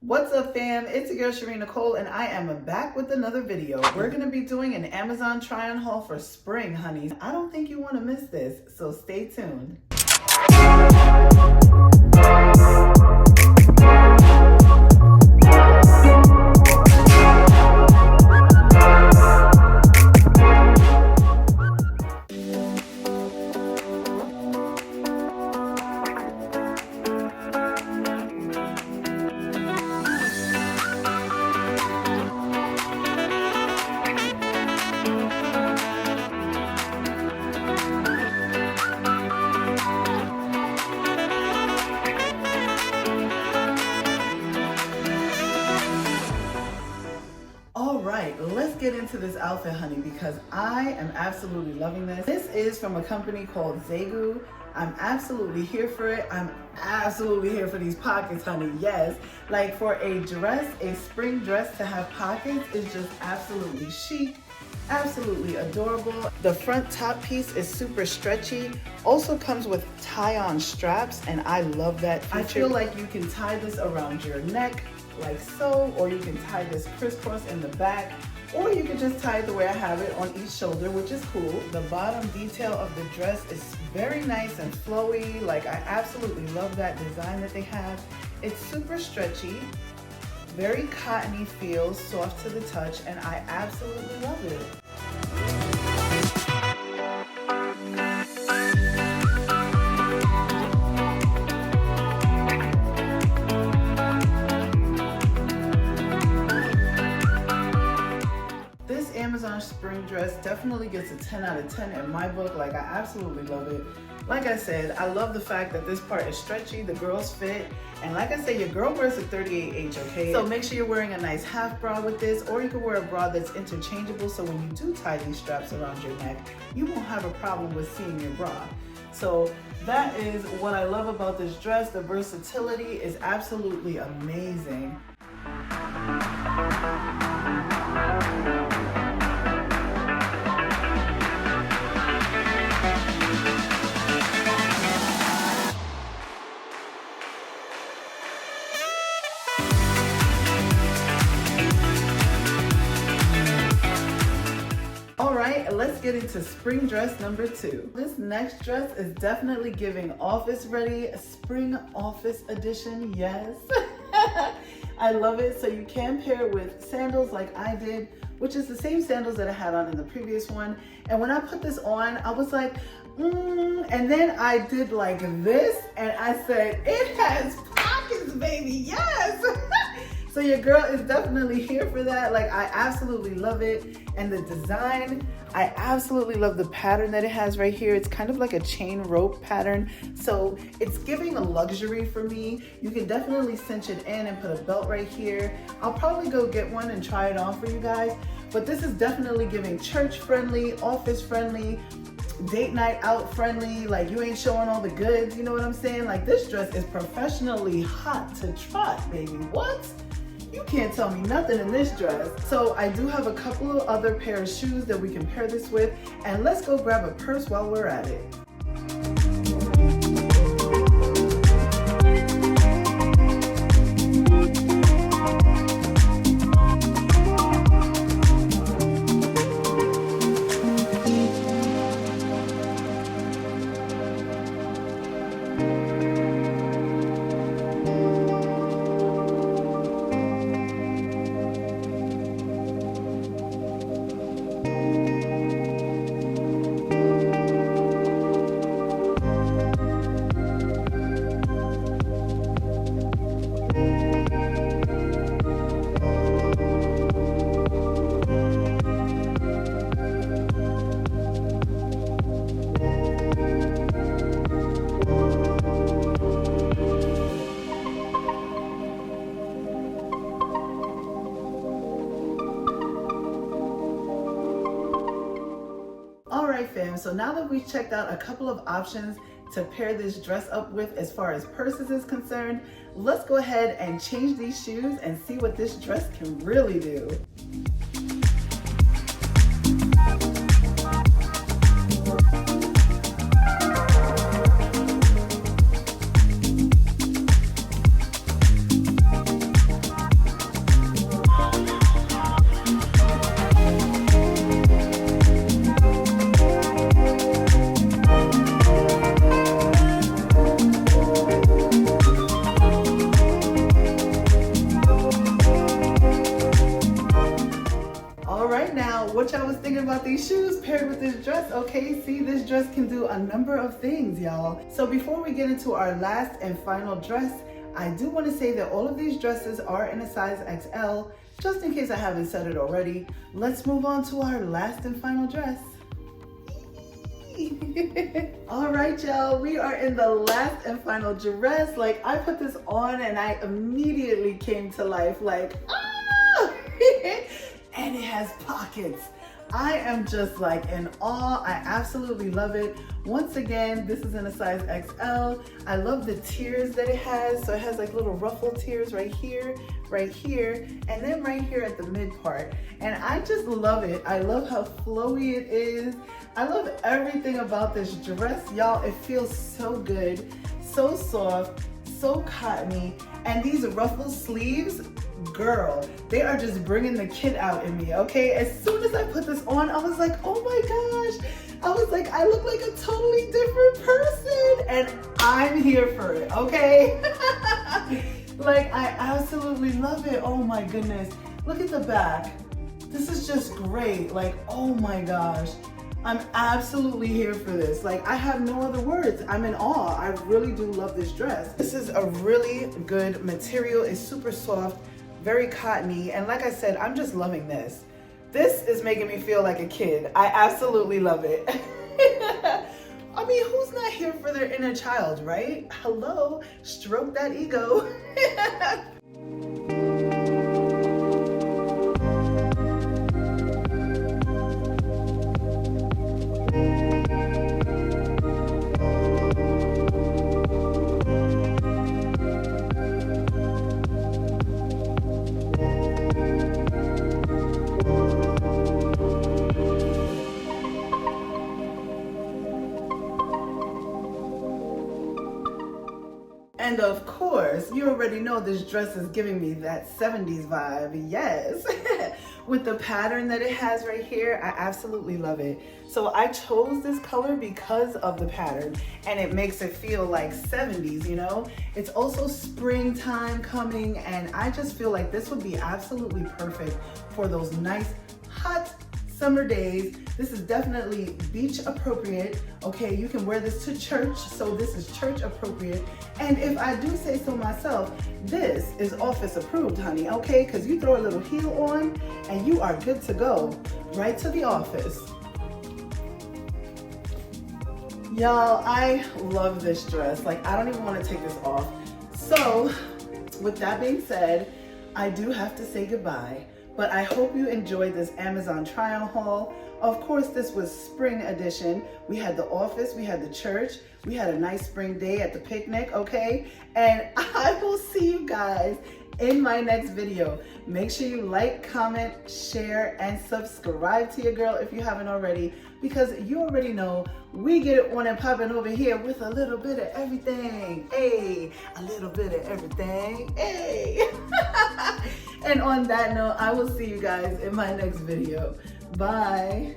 What's up, fam? It's your girl Shareen Nicole, and I am back with another video. We're gonna be doing an Amazon try-on haul for spring, honeys. I don't think you want to miss this, so stay tuned. Let's get into this outfit, honey, because I am absolutely loving this. This is from a company called Zegu. I'm absolutely here for it. I'm absolutely here for these pockets, honey. Yes, like for a dress, a spring dress to have pockets is just absolutely chic, absolutely adorable. The front top piece is super stretchy. Also comes with tie-on straps, and I love that feature. I feel like you can tie this around your neck like so, or you can tie this crisscross in the back, or you can just tie it the way I have it on each shoulder, which is cool. The bottom detail of the dress is very nice and flowy. Like, I absolutely love that design that they have. It's super stretchy, very cottony feel, soft to the touch, and I absolutely love it. Amazon spring dress definitely gets a 10 out of 10 in my book. Like, I absolutely love it. Like I said, I love the fact that this part is stretchy, the girls fit, and like I said, your girl wears a 38H, okay? So make sure you're wearing a nice half bra with this, or you can wear a bra that's interchangeable, so when you do tie these straps around your neck, you won't have a problem with seeing your bra. So that is what I love about this dress. The versatility is absolutely amazing. Let's get into spring dress number 2. This next dress is definitely giving office ready, spring office edition, yes. I love it. So you can pair it with sandals like I did, which is the same sandals that I had on in the previous one. And when I put this on, I was like, and then I did like this, and I said, it has pockets, baby, yes. So your girl is definitely here for that. Like, I absolutely love it. And the design, I absolutely love the pattern that it has right here. It's kind of like a chain rope pattern. So it's giving a luxury for me. You can definitely cinch it in and put a belt right here. I'll probably go get one and try it on for you guys. But this is definitely giving church friendly, office friendly, date night out friendly. Like, you ain't showing all the goods, you know what I'm saying? Like, this dress is professionally hot to trot, baby. What? You can't tell me nothing in this dress. So I do have a couple of other pair of shoes that we can pair this with, and let's go grab a purse while we're at it. Alright, fam, so now that we've checked out a couple of options to pair this dress up with as far as purses is concerned, let's go ahead and change these shoes and see what this dress can really do. thinking about these shoes paired with this dress, okay? See, this dress can do a number of things, y'all. So before we get into our last and final dress, I do want to say that all of these dresses are in a size XL, just in case I haven't said it already. Let's move on to our last and final dress. All right, y'all, we are in the last and final dress. Like, I put this on and I immediately came to life, like, ah! And it has pockets. I am just like in awe. I absolutely love it. Once again, this is in a size XL. I love the tiers that it has. So it has like little ruffle tiers right here, and then right here at the mid part. And I just love it. I love how flowy it is. I love everything about this dress, y'all. It feels so good, so soft, so cottony. And these ruffle sleeves, girl, they are just bringing the kid out in me, okay? As soon as I put this on, I was like, oh my gosh. I was like, I look like a totally different person, and I'm here for it, okay? Like, I absolutely love it. Oh my goodness. Look at the back. This is just great. Like, oh my gosh. I'm absolutely here for this. Like, I have no other words. I'm in awe. I really do love this dress. This is a really good material. It's super soft, very cottony. And like I said, I'm just loving this. This is making me feel like a kid. I absolutely love it. I mean, who's not here for their inner child, right? Hello, stroke that ego. And of course, you already know this dress is giving me that 70s vibe, yes. With the pattern that it has right here, I absolutely love it. So I chose this color because of the pattern, and it makes it feel like 70s, you know? It's also springtime coming, and I just feel like this would be absolutely perfect for those nice, hot summer days. This is definitely beach appropriate. Okay, you can wear this to church, so this is church appropriate. And if I do say so myself, this is office approved, honey, okay? Because you throw a little heel on and you are good to go right to the office. Y'all, I love this dress. Like, I don't even want to take this off. So with that being said, I do have to say goodbye. But I hope you enjoyed this Amazon try-on haul. Of course, this was spring edition. We had the office, we had the church, we had a nice spring day at the picnic, okay? And I will see you guys in my next video. Make sure you like, comment, share, and subscribe to your girl if you haven't already, because you already know we get it on and popping over here with a little bit of everything. Hey, a little bit of everything. Hey. And on that note, I will see you guys in my next video. Bye.